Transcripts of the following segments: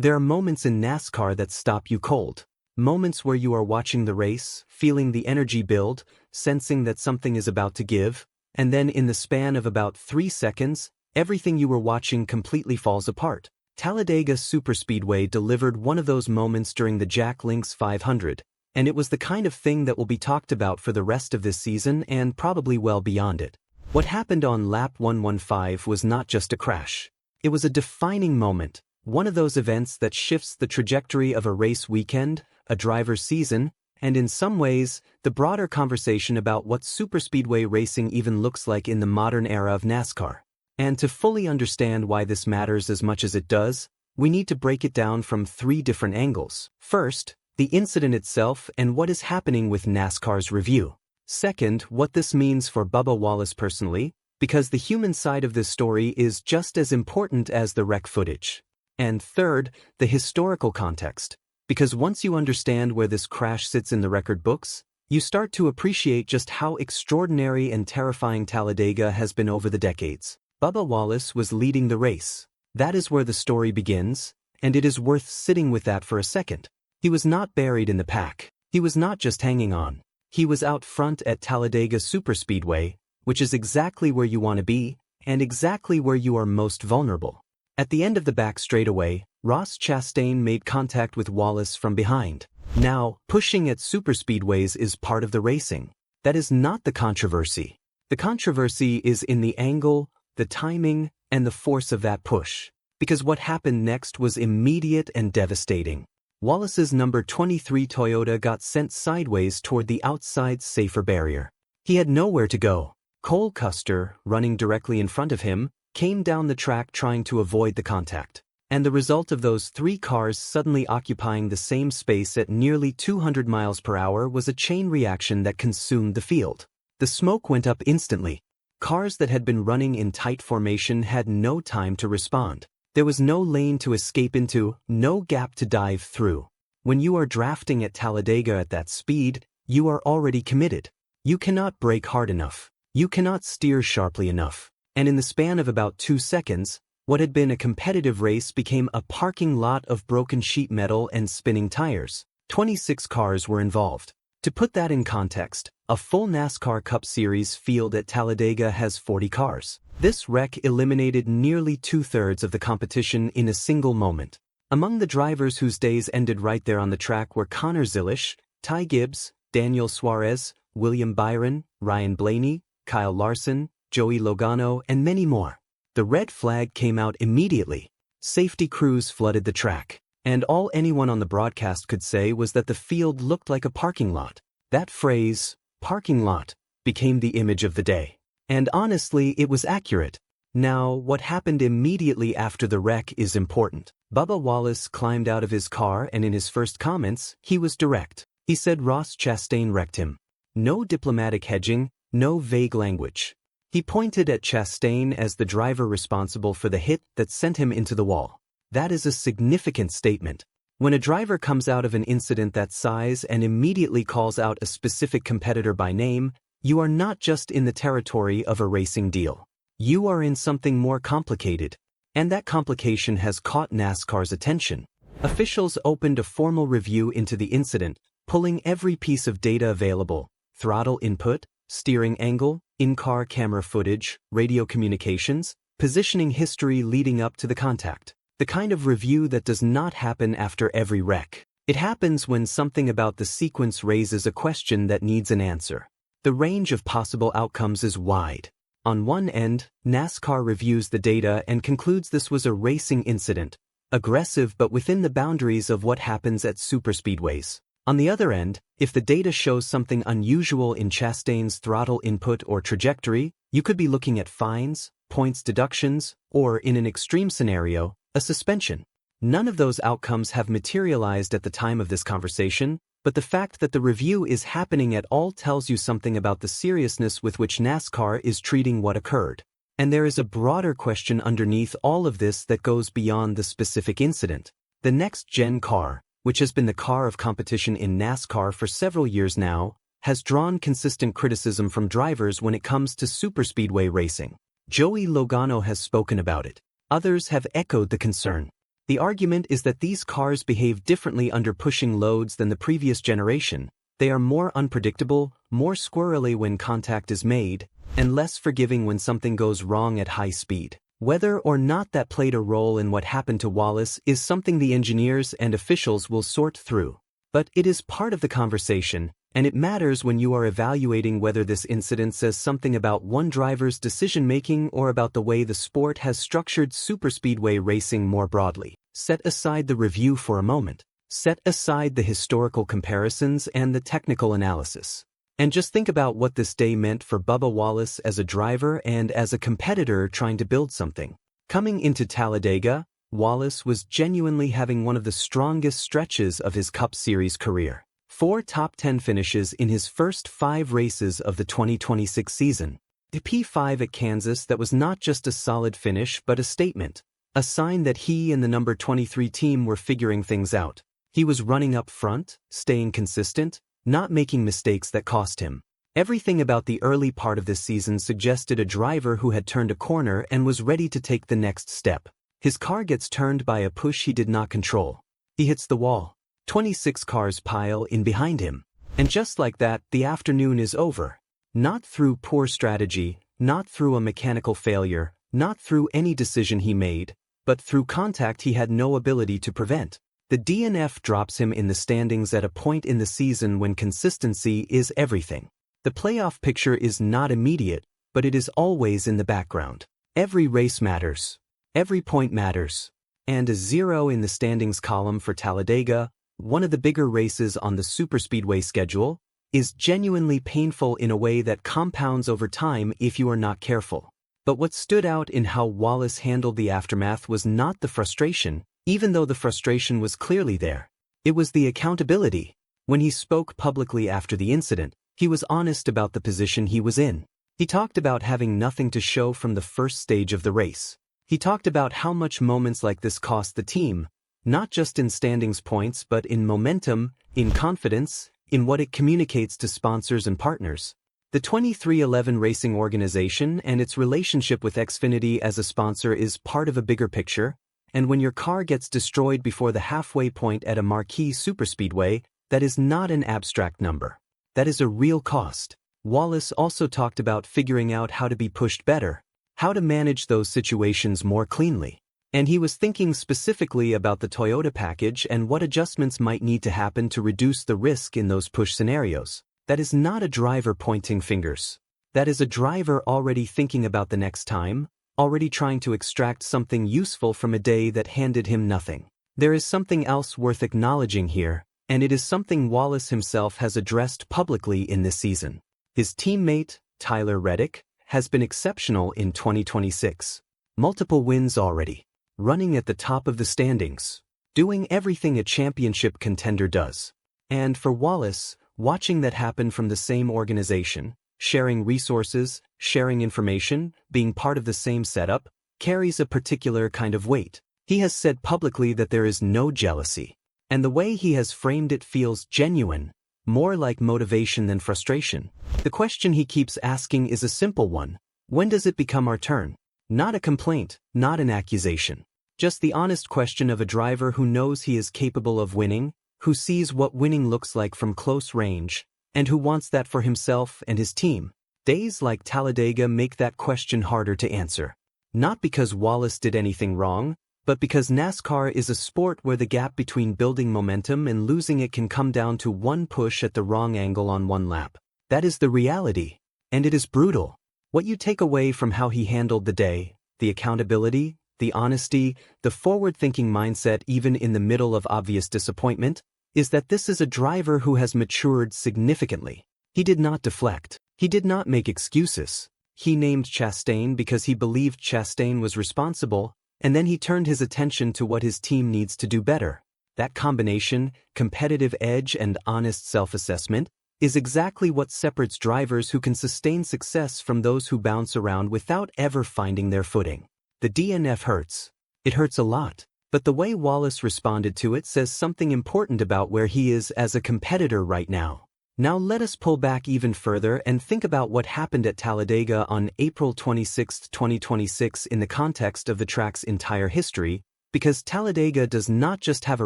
There are moments in NASCAR that stop you cold. Moments where you are watching the race, feeling the energy build, sensing that something is about to give, and then in the span of about 3 seconds, everything you were watching completely falls apart. Talladega Superspeedway delivered one of those moments during the Jack Links 500, and it was the kind of thing that will be talked about for the rest of this season and probably well beyond it. What happened on lap 115 was not just a crash. It was a defining moment, one of those events that shifts the trajectory of a race weekend, a driver's season, and in some ways, the broader conversation about what superspeedway racing even looks like in the modern era of NASCAR. And to fully understand why this matters as much as it does, we need to break it down from 3 different angles. First, the incident itself and what is happening with NASCAR's review. Second, what this means for Bubba Wallace personally, because the human side of this story is just as important as the wreck footage. And third, the historical context, because once you understand where this crash sits in the record books, you start to appreciate just how extraordinary and terrifying Talladega has been over the decades. Bubba Wallace was leading the race. That is where the story begins, and it is worth sitting with that for a second. He was not buried in the pack. He was not just hanging on. He was out front at Talladega Superspeedway, which is exactly where you want to be, and exactly where you are most vulnerable. At the end of the back straightaway, Ross Chastain made contact with Wallace from behind. Now, pushing at superspeedways is part of the racing. That is not the controversy. The controversy is in the angle, the timing, and the force of that push. Because what happened next was immediate and devastating. Wallace's number 23 Toyota got sent sideways toward the outside safer barrier. He had nowhere to go. Cole Custer, running directly in front of him, came down the track trying to avoid the contact. And the result of those 3 cars suddenly occupying the same space at nearly 200 miles per hour was a chain reaction that consumed the field. The smoke went up instantly. Cars that had been running in tight formation had no time to respond. There was no lane to escape into, no gap to dive through. When you are drafting at Talladega at that speed, you are already committed. You cannot brake hard enough. You cannot steer sharply enough. And in the span of about 2 seconds, what had been a competitive race became a parking lot of broken sheet metal and spinning tires. 26 cars were involved. To put that in context, a full NASCAR Cup Series field at Talladega has 40 cars. This wreck eliminated nearly 2/3 of the competition in a single moment. Among the drivers whose days ended right there on the track were Connor Zilisch, Ty Gibbs, Daniel Suarez, William Byron, Ryan Blaney, Kyle Larson, Joey Logano, and many more. The red flag came out immediately. Safety crews flooded the track. And all anyone on the broadcast could say was that the field looked like a parking lot. That phrase, parking lot, became the image of the day. And honestly, it was accurate. Now, what happened immediately after the wreck is important. Bubba Wallace climbed out of his car and in his first comments, he was direct. He said Ross Chastain wrecked him. No diplomatic hedging, no vague language. He pointed at Chastain as the driver responsible for the hit that sent him into the wall. That is a significant statement. When a driver comes out of an incident that size and immediately calls out a specific competitor by name, you are not just in the territory of a racing deal. You are in something more complicated. And that complication has caught NASCAR's attention. Officials opened a formal review into the incident, pulling every piece of data available: throttle input, steering angle, in-car camera footage, radio communications, positioning history leading up to the contact. The kind of review that does not happen after every wreck. It happens when something about the sequence raises a question that needs an answer. The range of possible outcomes is wide. On one end, NASCAR reviews the data and concludes this was a racing incident, aggressive but within the boundaries of what happens at superspeedways. On the other end, if the data shows something unusual in Chastain's throttle input or trajectory, you could be looking at fines, points deductions, or in an extreme scenario, a suspension. None of those outcomes have materialized at the time of this conversation, but the fact that the review is happening at all tells you something about the seriousness with which NASCAR is treating what occurred. And there is a broader question underneath all of this that goes beyond the specific incident. The next-gen car, which has been the car of competition in NASCAR for several years now, has drawn consistent criticism from drivers when it comes to superspeedway racing. Joey Logano has spoken about it. Others have echoed the concern. The argument is that these cars behave differently under pushing loads than the previous generation. They are more unpredictable, more squirrely when contact is made, and less forgiving when something goes wrong at high speed. Whether or not that played a role in what happened to Wallace is something the engineers and officials will sort through. But it is part of the conversation, and it matters when you are evaluating whether this incident says something about one driver's decision-making or about the way the sport has structured superspeedway racing more broadly. Set aside the review for a moment. Set aside the historical comparisons and the technical analysis. And just think about what this day meant for Bubba Wallace as a driver and as a competitor trying to build something. Coming into Talladega, Wallace was genuinely having one of the strongest stretches of his Cup Series career. 4 top 10 finishes in his first 5 races of the 2026 season. The P5 at Kansas that was not just a solid finish but a statement, a sign that he and the number 23 team were figuring things out. He was running up front, staying consistent, not making mistakes that cost him. Everything about the early part of this season suggested a driver who had turned a corner and was ready to take the next step. His car gets turned by a push he did not control. He hits the wall. 26 cars pile in behind him. And just like that, the afternoon is over. Not through poor strategy, not through a mechanical failure, not through any decision he made, but through contact he had no ability to prevent. The DNF drops him in the standings at a point in the season when consistency is everything. The playoff picture is not immediate, but it is always in the background. Every race matters. Every point matters. And a 0 in the standings column for Talladega, one of the bigger races on the superspeedway schedule, is genuinely painful in a way that compounds over time if you are not careful. But what stood out in how Wallace handled the aftermath was not the frustration, even though the frustration was clearly there. It was the accountability. When he spoke publicly after the incident, he was honest about the position he was in. He talked about having nothing to show from the first stage of the race. He talked about how much moments like this cost the team, not just in standings points but in momentum, in confidence, in what it communicates to sponsors and partners. The 23XI Racing organization and its relationship with Xfinity as a sponsor is part of a bigger picture, and when your car gets destroyed before the halfway point at a marquee superspeedway, that is not an abstract number. That is a real cost. Wallace also talked about figuring out how to be pushed better, how to manage those situations more cleanly. And he was thinking specifically about the Toyota package and what adjustments might need to happen to reduce the risk in those push scenarios. That is not a driver pointing fingers. That is a driver already thinking about the next time, already trying to extract something useful from a day that handed him nothing. There is something else worth acknowledging here, and it is something Wallace himself has addressed publicly in this season. His teammate, Tyler Reddick, has been exceptional in 2026. Multiple wins already. Running at the top of the standings. Doing everything a championship contender does. And for Wallace, watching that happen from the same organization, sharing resources, sharing information, being part of the same setup, carries a particular kind of weight. He has said publicly that there is no jealousy. And the way he has framed it feels genuine, more like motivation than frustration. The question he keeps asking is a simple one. When does it become our turn? Not a complaint, not an accusation. Just the honest question of a driver who knows he is capable of winning, who sees what winning looks like from close range, and who wants that for himself and his team. Days like Talladega make that question harder to answer. Not because Wallace did anything wrong, but because NASCAR is a sport where the gap between building momentum and losing it can come down to one push at the wrong angle on one lap. That is the reality, and it is brutal. What you take away from how he handled the day, the accountability, the honesty, the forward-thinking mindset even in the middle of obvious disappointment, is that this is a driver who has matured significantly. He did not deflect. He did not make excuses. He named Chastain because he believed Chastain was responsible, and then he turned his attention to what his team needs to do better. That combination, competitive edge and honest self-assessment, is exactly what separates drivers who can sustain success from those who bounce around without ever finding their footing. The DNF hurts. It hurts a lot. But the way Wallace responded to it says something important about where he is as a competitor right now. Now let us pull back even further and think about what happened at Talladega on April 26, 2026 in the context of the track's entire history, Because Talladega does not just have a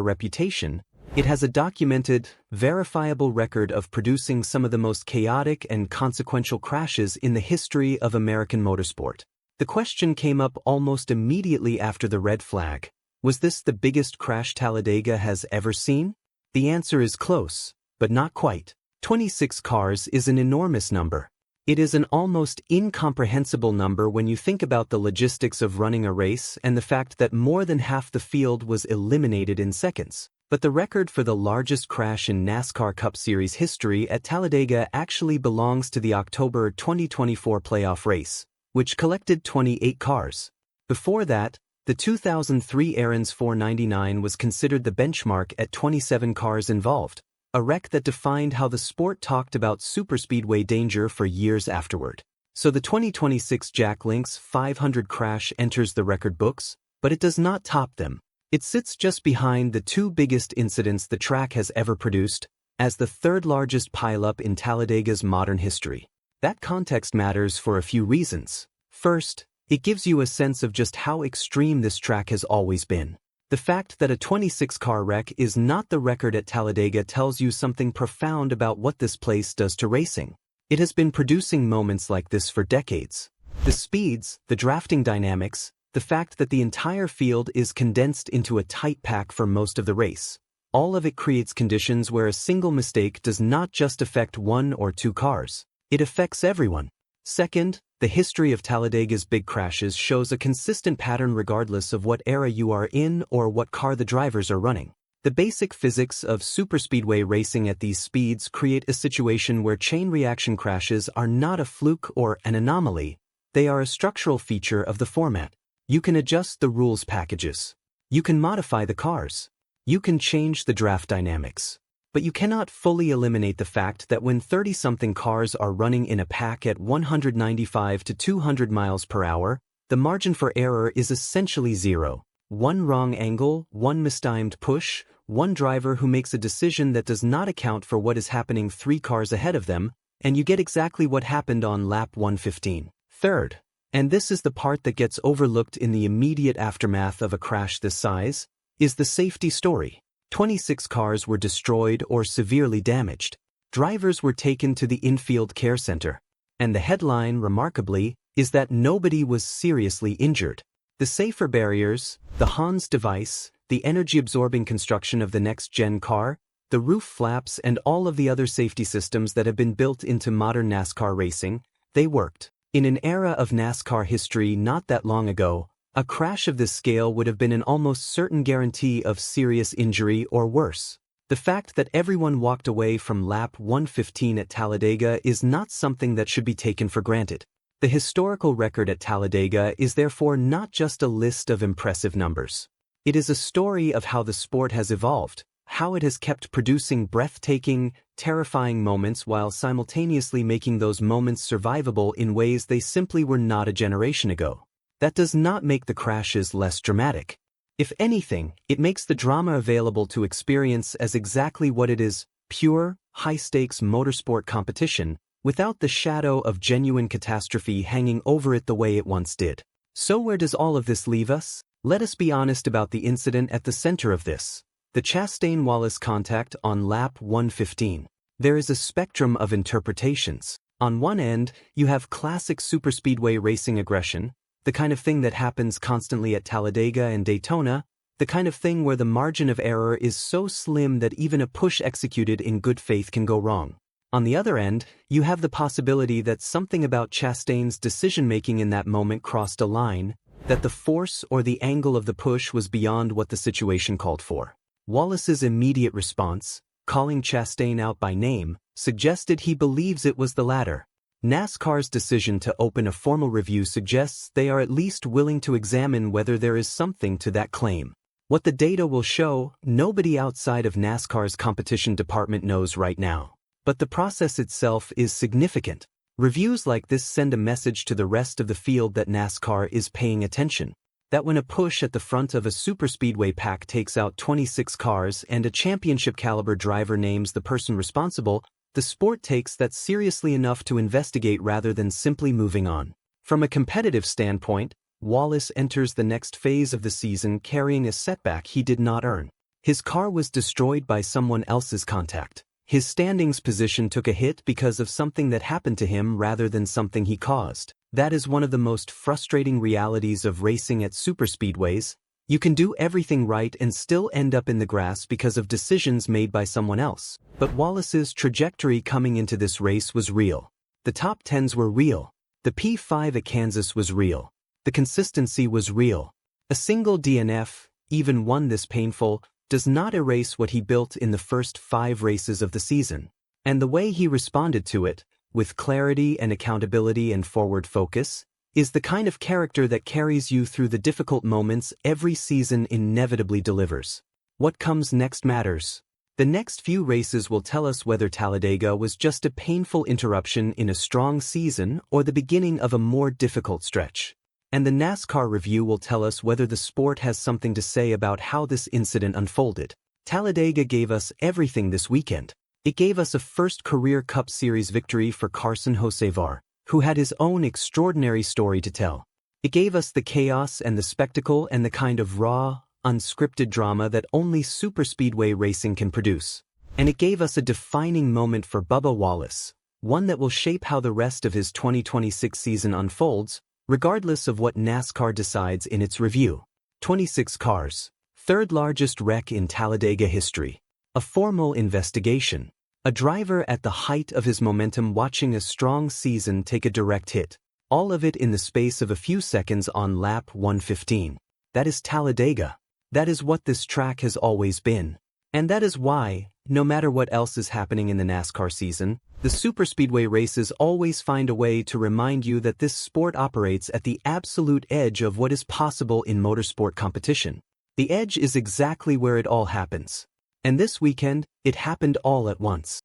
reputation, it has a documented, verifiable record of producing some of the most chaotic and consequential crashes in the history of American motorsport. The question came up almost immediately after the red flag. Was this the biggest crash Talladega has ever seen? The answer is close, but not quite. 26 cars is an enormous number. It is an almost incomprehensible number when you think about the logistics of running a race and the fact that more than half the field was eliminated in seconds. But the record for the largest crash in NASCAR Cup Series history at Talladega actually belongs to the October 2024 playoff race, which collected 28 cars. Before that, the 2003 Aaron's 499 was considered the benchmark at 27 cars involved, a wreck that defined how the sport talked about superspeedway danger for years afterward. So the 2026 Jack Link's 500 crash enters the record books, but it does not top them. It sits just behind the two biggest incidents the track has ever produced, as the third largest pileup in Talladega's modern history. That context matters for a few reasons. First, it gives you a sense of just how extreme this track has always been. The fact that a 26-car wreck is not the record at Talladega tells you something profound about what this place does to racing. It has been producing moments like this for decades. The speeds, the drafting dynamics, the fact that the entire field is condensed into a tight pack for most of the race. All of it creates conditions where a single mistake does not just affect one or two cars. It affects everyone. Second, the history of Talladega's big crashes shows a consistent pattern regardless of what era you are in or what car the drivers are running. The basic physics of superspeedway racing at these speeds create a situation where chain reaction crashes are not a fluke or an anomaly. They are a structural feature of the format. You can adjust the rules packages. You can modify the cars. You can change the draft dynamics. But you cannot fully eliminate the fact that when 30-something cars are running in a pack at 195 to 200 miles per hour, the margin for error is essentially zero. One wrong angle, one mistimed push, one driver who makes a decision that does not account for what is happening 3 cars ahead of them, and you get exactly what happened on lap 115. Third, and this is the part that gets overlooked in the immediate aftermath of a crash this size, is the safety story. 26 cars were destroyed or severely damaged. Drivers were taken to the infield care center. And the headline, remarkably, is that nobody was seriously injured. The safer barriers, the Hans device, the energy-absorbing construction of the next-gen car, the roof flaps and all of the other safety systems that have been built into modern NASCAR racing, they worked. In an era of NASCAR history not that long ago, a crash of this scale would have been an almost certain guarantee of serious injury or worse. The fact that everyone walked away from lap 115 at Talladega is not something that should be taken for granted. The historical record at Talladega is therefore not just a list of impressive numbers. It is a story of how the sport has evolved, how it has kept producing breathtaking, terrifying moments while simultaneously making those moments survivable in ways they simply were not a generation ago. That does not make the crashes less dramatic. If anything, it makes the drama available to experience as exactly what it is: pure, high-stakes motorsport competition, without the shadow of genuine catastrophe hanging over it the way it once did. So where does all of this leave us? Let us be honest about the incident at the center of this. The Chastain-Wallace contact on lap 115. There is a spectrum of interpretations. On one end, you have classic superspeedway racing aggression, the kind of thing that happens constantly at Talladega and Daytona, the kind of thing where the margin of error is so slim that even a push executed in good faith can go wrong. On the other end, you have the possibility that something about Chastain's decision-making in that moment crossed a line, that the force or the angle of the push was beyond what the situation called for. Wallace's immediate response, calling Chastain out by name, suggested he believes it was the latter. NASCAR's decision to open a formal review suggests they are at least willing to examine whether there is something to that claim. What the data will show, nobody outside of NASCAR's competition department knows right now. But the process itself is significant. Reviews like this send a message to the rest of the field that NASCAR is paying attention. That when a push at the front of a superspeedway pack takes out 26 cars and a championship-caliber driver names the person responsible, the sport takes that seriously enough to investigate rather than simply moving on. From a competitive standpoint, Wallace enters the next phase of the season carrying a setback he did not earn. His car was destroyed by someone else's contact. His standings position took a hit because of something that happened to him rather than something he caused. That is one of the most frustrating realities of racing at superspeedways. You can do everything right and still end up in the grass because of decisions made by someone else. But Wallace's trajectory coming into this race was real. The top 10s were real. The P5 at Kansas was real. The consistency was real. A single DNF, even one this painful, does not erase what he built in the first 5 races of the season. And the way he responded to it, with clarity and accountability and forward focus, is the kind of character that carries you through the difficult moments every season inevitably delivers. What comes next matters. The next few races will tell us whether Talladega was just a painful interruption in a strong season or the beginning of a more difficult stretch. And the NASCAR review will tell us whether the sport has something to say about how this incident unfolded. Talladega gave us everything this weekend. It gave us a first career Cup Series victory for Carson Hocevar, who had his own extraordinary story to tell. It gave us the chaos and the spectacle and the kind of raw, unscripted drama that only superspeedway racing can produce. And it gave us a defining moment for Bubba Wallace, one that will shape how the rest of his 2026 season unfolds, regardless of what NASCAR decides in its review. 26 cars. Third largest wreck in Talladega history. A formal investigation. A driver at the height of his momentum watching a strong season take a direct hit. All of it in the space of a few seconds on lap 115. That is Talladega. That is what this track has always been. And that is why, no matter what else is happening in the NASCAR season, the superspeedway races always find a way to remind you that this sport operates at the absolute edge of what is possible in motorsport competition. The edge is exactly where it all happens. And this weekend, it happened all at once.